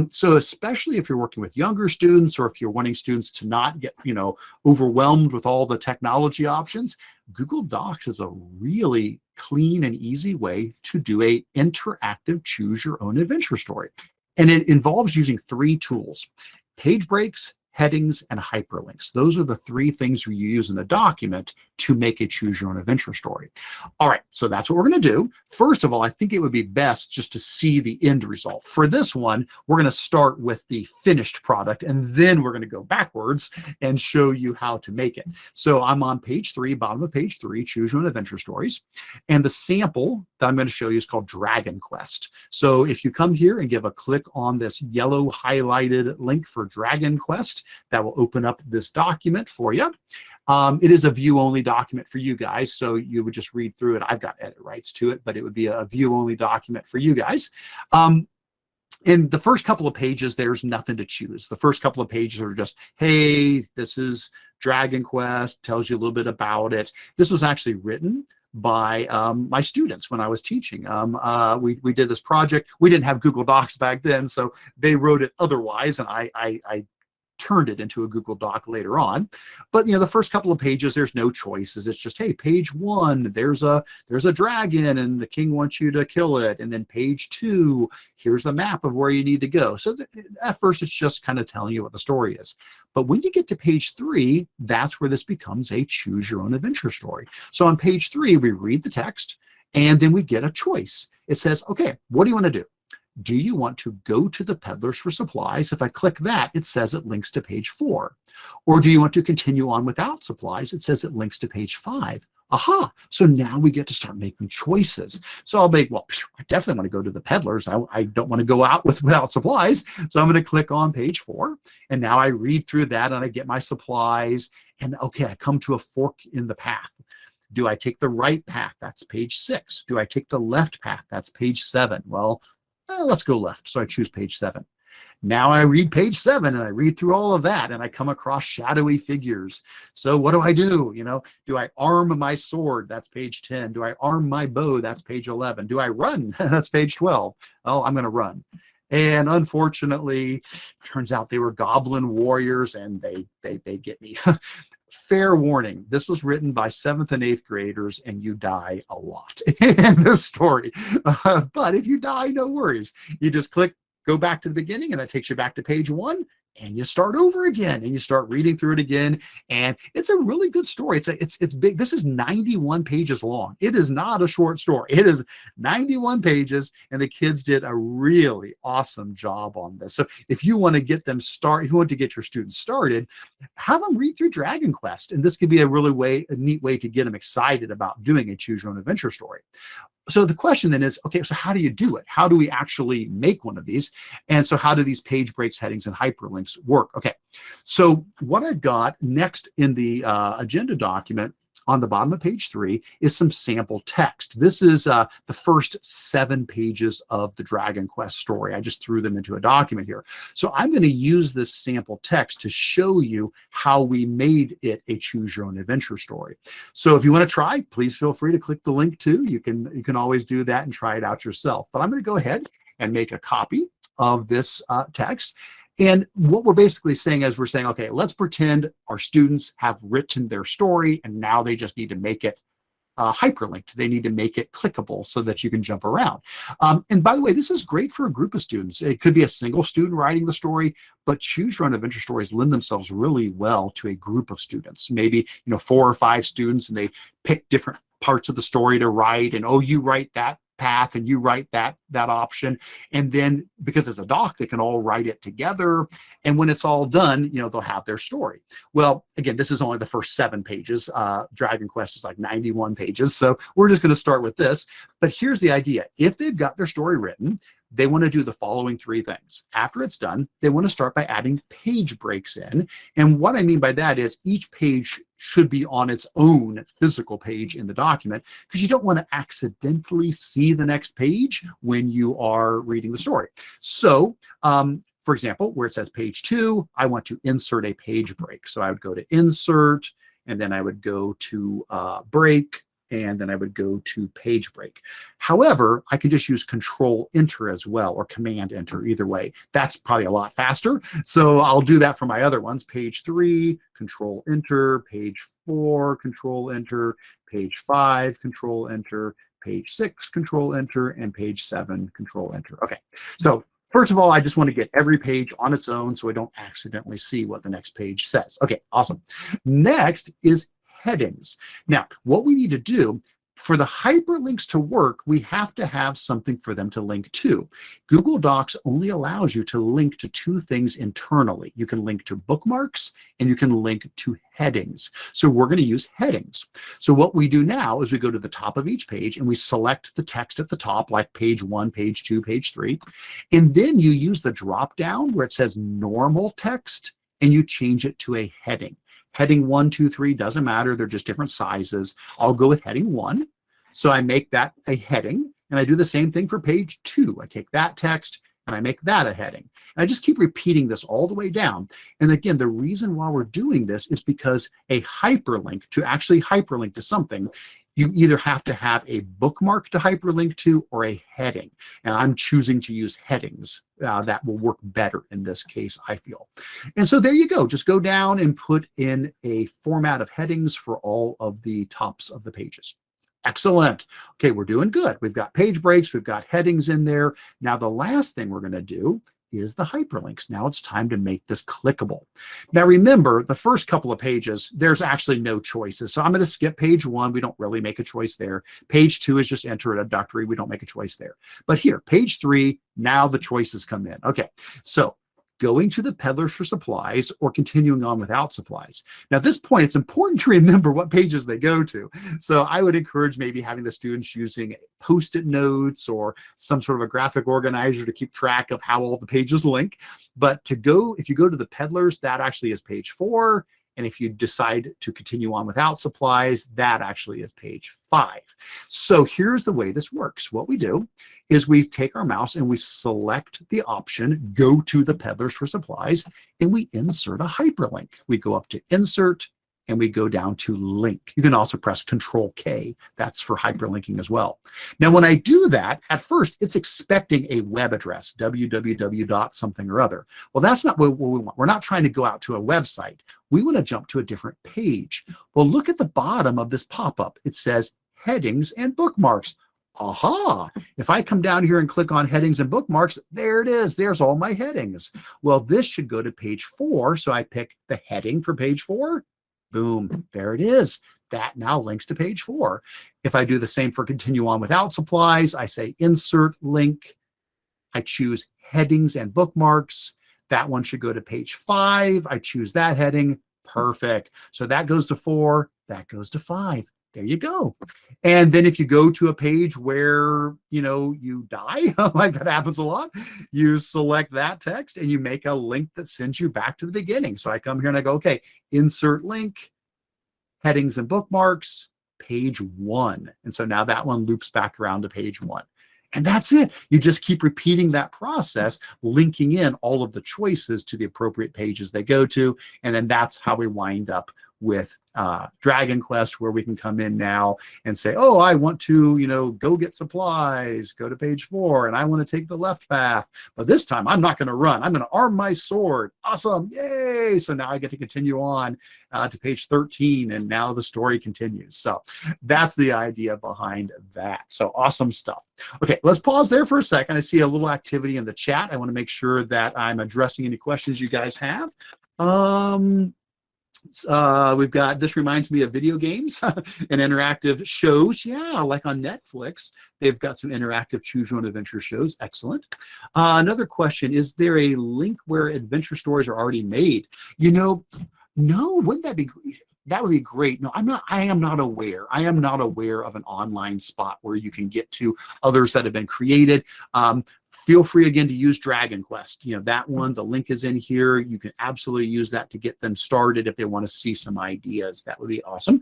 So especially if you're working with younger students, or if you're wanting students to not get, overwhelmed with all the technology options, Google Docs is a really clean and easy way to do a interactive choose your own adventure story. And it involves using 3 tools: page breaks, headings, and hyperlinks. Those are the 3 things you use in a document to make a choose your own adventure story. All right, so that's what we're going to do. First of all, I think it would be best just to see the end result. For this one, we're going to start with the finished product, and then we're going to go backwards and show you how to make it. So I'm on page 3, bottom of page 3, choose your own adventure stories. And the sample that I'm going to show you is called Dragon Quest. So if you come here and give a click on this yellow highlighted link for Dragon Quest, that will open up this document for you. It is a view-only document for you guys, so you would just read through it. I've got edit rights to it, but it would be a view-only document for you guys. In the first couple of pages, there's nothing to choose. The first couple of pages are just, hey, this is Dragon Quest, tells you a little bit about it. This was actually written by my students when I was teaching. We did this project. We didn't have Google Docs back then, so they wrote it otherwise, and I turned it into a Google Doc later on. But the first couple of pages, there's no choices. It's just, hey, page 1, there's a dragon and the king wants you to kill it. And then page 2, here's the map of where you need to go. So at first, it's just kind of telling you what the story is. But when you get to page 3, that's where this becomes a choose your own adventure story. So on page 3, we read the text, and then we get a choice. It says, okay, what do you want to do? Do you want to go to the peddlers for supplies? If I click that, it says it links to page 4. Or do you want to continue on without supplies? It says it links to page 5. Aha, so now we get to start making choices. So I'll make, well, I definitely want to go to the peddlers. I don't want to go out without supplies. So I'm going to click on page 4. And now I read through that and I get my supplies. And okay, I come to a fork in the path. Do I take the right path? That's page 6. Do I take the left path? That's page 7. Well, let's go left. So I choose page 7. Now I read page 7 and I read through all of that and I come across shadowy figures. So what do? Do I arm my sword? That's page 10. Do I arm my bow? That's page 11. Do I run? That's page 12. Oh, I'm going to run. And unfortunately, turns out they were goblin warriors and they get me. Fair warning, this was written by 7th and 8th graders and you die a lot in this story. But if you die, no worries. You just go back to the beginning and that takes you back to page 1 and you start over again and you start reading through it again. And it's a really good story. It's big. This is 91 pages long. It is not a short story. It is 91 pages and the kids did a really awesome job on this. So if you want to get them started, if you want to get your students started, have them read through Dragon Quest. And this could be a neat way to get them excited about doing a choose your own adventure story. So the question then is, okay, so how do you do it? How do we actually make one of these? And so how do these page breaks, headings, and hyperlinks work? Okay, so what I've got next in the agenda document on the bottom of page 3 is some sample text. This is the first 7 pages of the Dragon Quest story. I just threw them into a document here. So I'm going to use this sample text to show you how we made it a choose your own adventure story. So if you want to try, please feel free to click the link too. You can always do that and try it out yourself. But I'm going to go ahead and make a copy of this text. And what we're basically saying is we're saying, okay, let's pretend our students have written their story and now they just need to make it hyperlinked. They need to make it clickable so that you can jump around. And by the way, this is great for a group of students. It could be a single student writing the story, but choose your own adventure stories lend themselves really well to a group of students. Maybe 4 or 5 students and they pick different parts of the story to write and, oh, you write that path and you write that option, and then because it's a doc they can all write it together, and when it's all done they'll have their story. Well, again, this is only the first 7 pages. Dragon Quest is like 91 pages, so we're just going to start with this. But here's the idea: if they've got their story written, they want to do the following 3 things. After it's done, they want to start by adding page breaks in. And what I mean by that is each page should be on its own physical page in the document, because you don't want to accidentally see the next page when you are reading the story. So, for example, where it says page 2, I want to insert a page break. So I would go to insert, and then I would go to break, and then I would go to page break. However, I can just use Control Enter as well, or Command Enter, either way. That's probably a lot faster. So I'll do that for my other ones. Page 3, Control Enter, page 4, Control Enter, page 5, Control Enter, page 6, Control Enter, and page 7, Control Enter. Okay, so first of all, I just want to get every page on its own so I don't accidentally see what the next page says. Okay, awesome. Next is headings. Now, what we need to do for the hyperlinks to work, we have to have something for them to link to. Google Docs only allows you to link to 2 things internally. You can link to bookmarks and you can link to headings. So we're going to use headings. So what we do now is we go to the top of each page and we select the text at the top, like page 1, page 2, page 3. And then you use the drop down where it says normal text and you change it to a heading. Heading 1, 2, 3, doesn't matter. They're just different sizes. I'll go with heading 1. So I make that a heading, and I do the same thing for page 2. I take that text and I make that a heading. And I just keep repeating this all the way down. And again, the reason why we're doing this is because a hyperlink, to actually hyperlink to something, you either have to have a bookmark to hyperlink to or a heading. And I'm choosing to use headings. That will work better in this case, I feel. And so there you go. Just go down and put in a format of headings for all of the tops of the pages. Excellent. Okay, we're doing good. We've got page breaks. We've got headings in there. Now, the last thing we're going to do is the hyperlinks. Now it's time to make this clickable. Now remember, the first couple of pages, there's actually no choices. So I'm going to skip page 1. We don't really make a choice there. Page 2 is just enter an introductory. We don't make a choice there. But here, page 3, now the choices come in. Okay, so going to the peddlers for supplies, or continuing on without supplies. Now, at this point, it's important to remember what pages they go to. So I would encourage maybe having the students using Post-it notes or some sort of a graphic organizer to keep track of how all the pages link. But if you go to the peddlers, that actually is page 4. And if you decide to continue on without supplies, that actually is page 5. So here's the way this works. What we do is we take our mouse and we select the option, go to the peddlers for supplies, and we insert a hyperlink. We go up to insert, and we go down to link. You can also press Control K. That's for hyperlinking as well. Now, when I do that, at first, it's expecting a web address, www. something or other. Well, that's not what we want. We're not trying to go out to a website. We want to jump to a different page. Well, look at the bottom of this pop-up. It says headings and bookmarks. Aha! If I come down here and click on headings and bookmarks, there it is. There's all my headings. Well, this should go to page 4. So I pick the heading for page 4. Boom, there it is. That now links to page 4. If I do the same for continue on without supplies, I say insert link. I choose headings and bookmarks. That one should go to page 5. I choose that heading. Perfect. So that goes to 4. That goes to 5. There you go. And then if you go to a page where, you die, like that happens a lot, you select that text and you make a link that sends you back to the beginning. So I come here and I go, okay, insert link, headings and bookmarks, page 1. And so now that one loops back around to page 1. And that's it. You just keep repeating that process, linking in all of the choices to the appropriate pages they go to. And then that's how we wind up with Dragon Quest, where we can come in now and say, oh, I want to, go get supplies, go to page 4, and I want to take the left path. But this time I'm not going to run. I'm going to arm my sword. Awesome. Yay. So now I get to continue on to page 13, and now the story continues. So that's the idea behind that. So awesome stuff. Okay, let's pause there for a second. I see a little activity in the chat. I want to make sure that I'm addressing any questions you guys have. We've got, this reminds me of video games and interactive shows. Yeah, like on Netflix, they've got some interactive choose your own adventure shows. Excellent. Another question, is there a link where adventure stories are already made? No, wouldn't that be great? That would be great. No, I am not aware. I am not aware of an online spot where you can get to others that have been created. Feel free again to use Dragon Quest. That one, the link is in here. You can absolutely use that to get them started if they want to see some ideas. That would be awesome.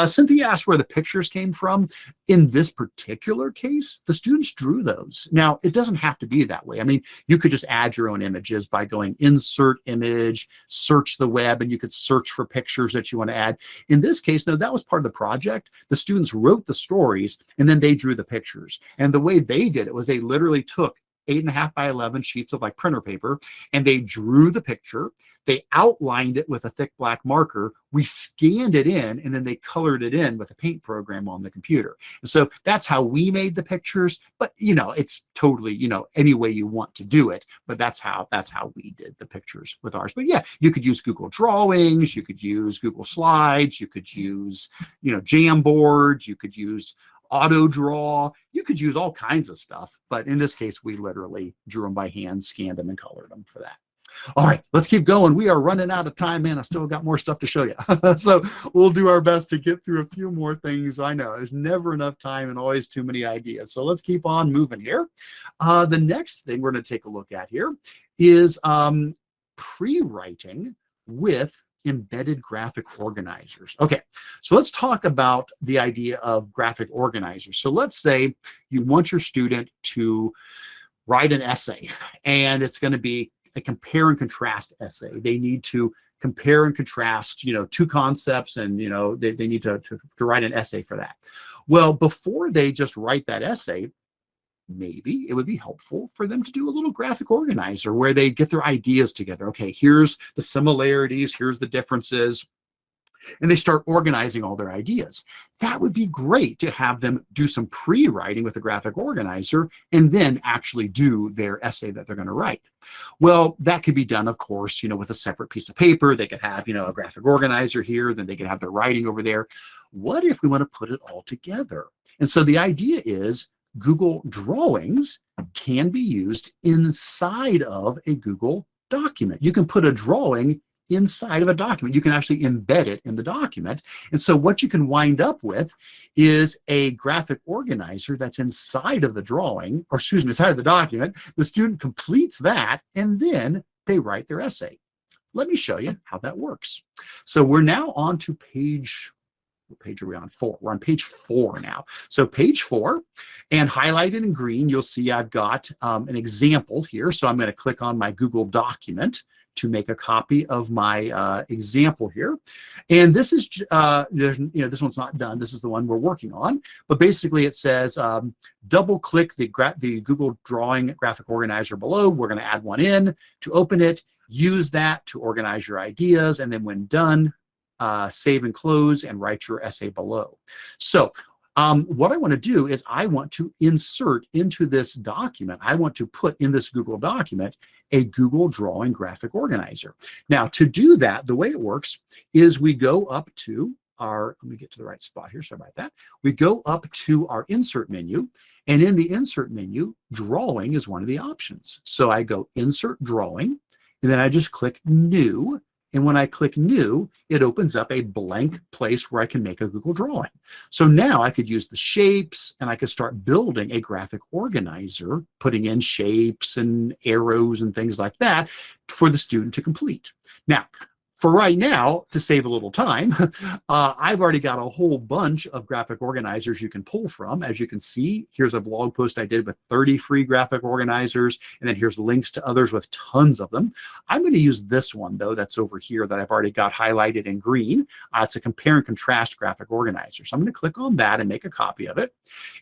Cynthia asked where the pictures came from. In this particular case, the students drew those. Now, it doesn't have to be that way. I mean, you could just add your own images by going insert image, search the web, and you could search for pictures that you want to add. In this case, no, that was part of the project. The students wrote the stories, and then they drew the pictures. And the way they did it was they literally took 8.5 by 11 sheets of like printer paper, and they drew the picture. They outlined it with a thick black marker. We scanned it in, and then they colored it in with a paint program on the computer. And so that's how we made the pictures. But it's totally any way you want to do it. But that's how we did the pictures with ours. But yeah, you could use Google Drawings. You could use Google Slides. You could use Jamboard. You could use auto draw. You could use all kinds of stuff, but in this case, we literally drew them by hand, scanned them, and colored them for that. All right, let's keep going. We are running out of time, man. I still got more stuff to show you. So we'll do our best to get through a few more things. I know there's never enough time and always too many ideas. So let's keep on moving here. The next thing we're going to take a look at here is pre-writing with embedded graphic organizers. Okay, so let's talk about the idea of graphic organizers. So let's say you want your student to write an essay, and it's going to be a compare and contrast essay. They need to compare and contrast, two concepts, and they need to write an essay for that. Well, before they just write that essay, maybe it would be helpful for them to do a little graphic organizer where they get their ideas together. Okay, here's the similarities, here's the differences, and they start organizing all their ideas. That would be great to have them do some pre-writing with a graphic organizer and then actually do their essay that they're going to write. Well, that could be done, of course, with a separate piece of paper. They could have, a graphic organizer here, then they could have their writing over there. What if we want to put it all together? And so the idea is Google Drawings can be used inside of a Google document. You can put a drawing inside of a document. You can actually embed it in the document. And so what you can wind up with is a graphic organizer that's inside of the drawing, or excuse me, inside of the document. The student completes that, and then they write their essay. Let me show you how that works. So we're now on to page, what page are we on? 4. We're on page 4 now. So page 4, and highlighted in green, you'll see I've got an example here. So I'm going to click on my Google document to make a copy of my example here. And this is, this one's not done. This is the one we're working on. But basically it says, double click the Google Drawing graphic organizer below. We're going to add one in to open it. Use that to organize your ideas. And then when done, save and close and write your essay below. So what I want to do is I want to insert into this document, I want to put in this Google document a Google Drawing graphic organizer. Now, to do that, the way it works is we go up to our, let me get to the right spot here, sorry about that. We go up to our insert menu, and in the insert menu, drawing is one of the options. So I go insert drawing, and then I just click new. And when I click new, it opens up a blank place where I can make a Google drawing. So now I could use the shapes, and I could start building a graphic organizer, putting in shapes and arrows and things like that for the student to complete. Now, for right now, to save a little time, I've already got a whole bunch of graphic organizers you can pull from. As you can see, here's a blog post I did with 30 free graphic organizers, and then here's links to others with tons of them. I'm going to use this one, though, that's over here that I've already got highlighted in green. It's a compare and contrast graphic organizer. So I'm going to click on that and make a copy of it.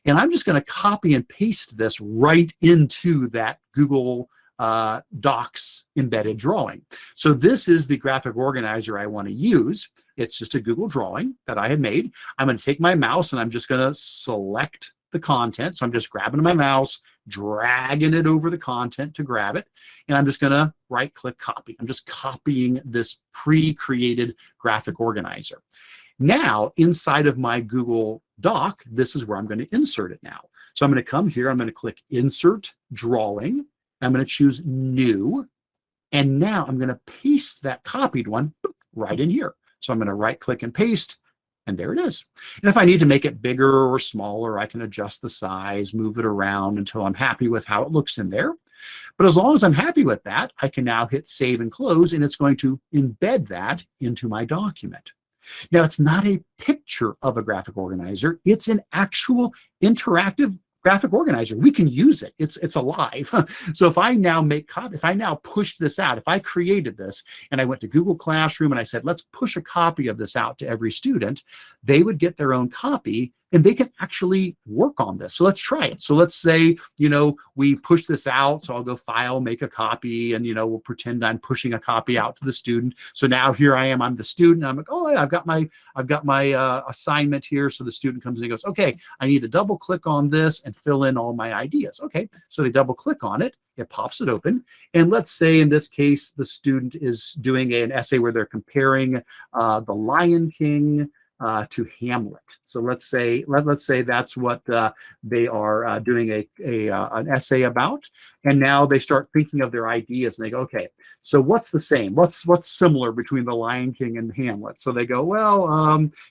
And I'm just going to copy and paste this right into that Google Docs embedded drawing. So this is the graphic organizer I want to use. It's just a Google drawing that I had made. I'm going to take my mouse and I'm just going to select the content. So I'm just grabbing my mouse, dragging it over the content to grab it, and I'm just going to right click copy. I'm just copying this pre-created graphic organizer. Now, inside of my Google Doc, this is where I'm going to insert it now. So I'm going to come here, I'm going to click insert drawing. I'm going to choose new, and now I'm going to paste that copied one right in here. So I'm going to right click and paste, and there it is. And if I need to make it bigger or smaller, I can adjust the size, move it around until I'm happy with how it looks in there. But as long as I'm happy with that, I can now hit save and close, and it's going to embed that into my document. Now, it's not a picture of a graphic organizer. It's an actual interactive graphic organizer. We can use it. It's alive. So if I now make copy, if I now push this out, if I created this and I went to Google Classroom and I said, let's push a copy of this out to every student, they would get their own copy and they can actually work on this. So let's try it. So let's say, we push this out. So I'll go file, make a copy, and, we'll pretend I'm pushing a copy out to the student. So now here I am, I'm the student. I'm like, oh yeah, I've got my assignment here. So the student comes in and goes, okay, I need to double click on this and fill in all my ideas. Okay. So they double click on it. It pops it open. And let's say in this case, the student is doing an essay where they're comparing The Lion King to Hamlet. So let's say that's what they are doing an essay about. And now they start thinking of their ideas and they go, okay, so what's the same? What's similar between The Lion King and Hamlet? So they go, well,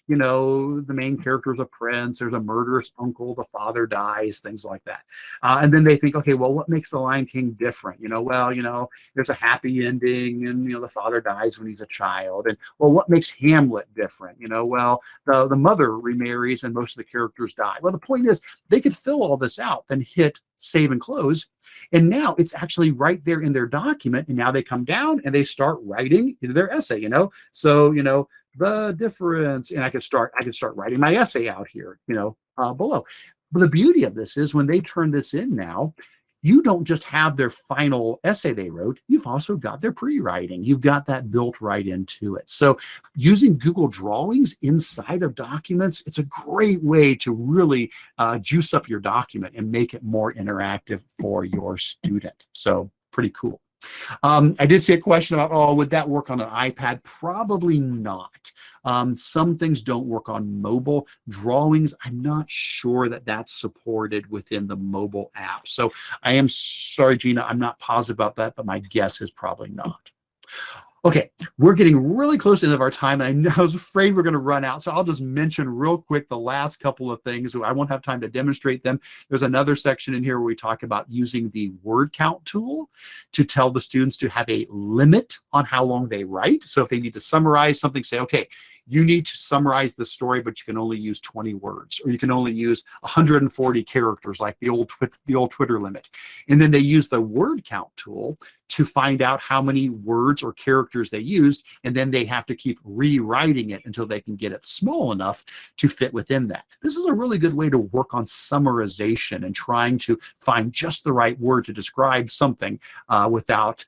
the main character is a prince. There's a murderous uncle. The father dies, things like that. And then they think, okay, well, what makes The Lion King different? There's a happy ending and, the father dies when he's a child. And, well, what makes Hamlet different? The mother remarries and most of the characters die. Well, the point is they could fill all this out, then hit save and close. And now it's actually right there in their document. And now they come down and they start writing into their essay, So, the difference, and I could start writing my essay out here, below. But the beauty of this is when they turn this in now, you don't just have their final essay they wrote, you've also got their pre-writing. You've got that built right into it. So using Google Drawings inside of documents, it's a great way to really juice up your document and make it more interactive for your student. So pretty cool. I did see a question about, oh, would that work on an iPad? Probably not. Some things don't work on mobile. Drawings, I'm not sure that that's supported within the mobile app. So I am sorry, Gina, I'm not positive about that, but my guess is probably not. Okay, we're getting really close to the end of our time, and I was afraid we're going to run out, so I'll just mention real quick the last couple of things. I won't have time to demonstrate them. There's another section in here where we talk about using the word count tool to tell the students to have a limit on how long they write. So if they need to summarize something, say, okay, you need to summarize the story, but you can only use 20 words, or you can only use 140 characters, like the old Twitter limit. And then they use the word count tool to find out how many words or characters they used, and then they have to keep rewriting it until they can get it small enough to fit within that. This is a really good way to work on summarization and trying to find just the right word to describe something without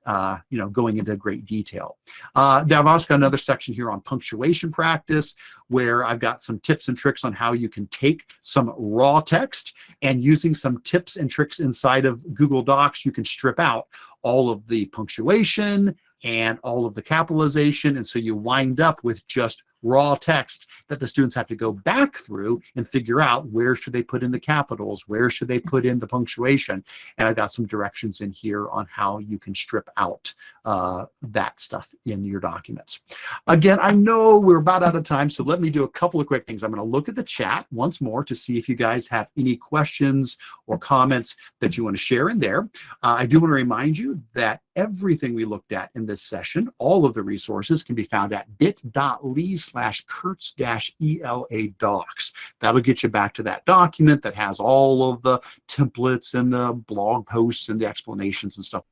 going into great detail. Now I've also got another section here on punctuation practice, where I've got some tips and tricks on how you can take some raw text, and using some tips and tricks inside of Google Docs, you can strip out all of the punctuation and all of the capitalization, and so you wind up with just raw text that the students have to go back through and figure out where should they put in the capitals, where should they put in the punctuation. And I've got some directions in here on how you can strip out that stuff in your documents. Again, I know we're about out of time, so let me do a couple of quick things. I'm going to look at the chat once more to see if you guys have any questions or comments that you want to share in there. I do want to remind you that everything we looked at in this session, all of the resources, can be found at bit.ly/Kurtz-ELA docs. That'll get you back to that document that has all of the templates and the blog posts and the explanations and stuff.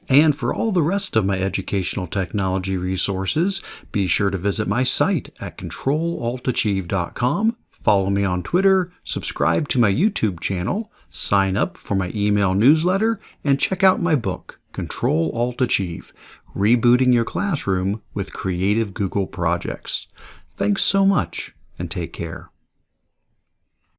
And for all the rest of my educational technology resources, be sure to visit my site at controlaltachieve.com, follow me on Twitter, subscribe to my YouTube channel, sign up for my email newsletter, and check out my book, Control Alt Achieve: Rebooting Your Classroom with Creative Google Projects. Thanks so much, and take care.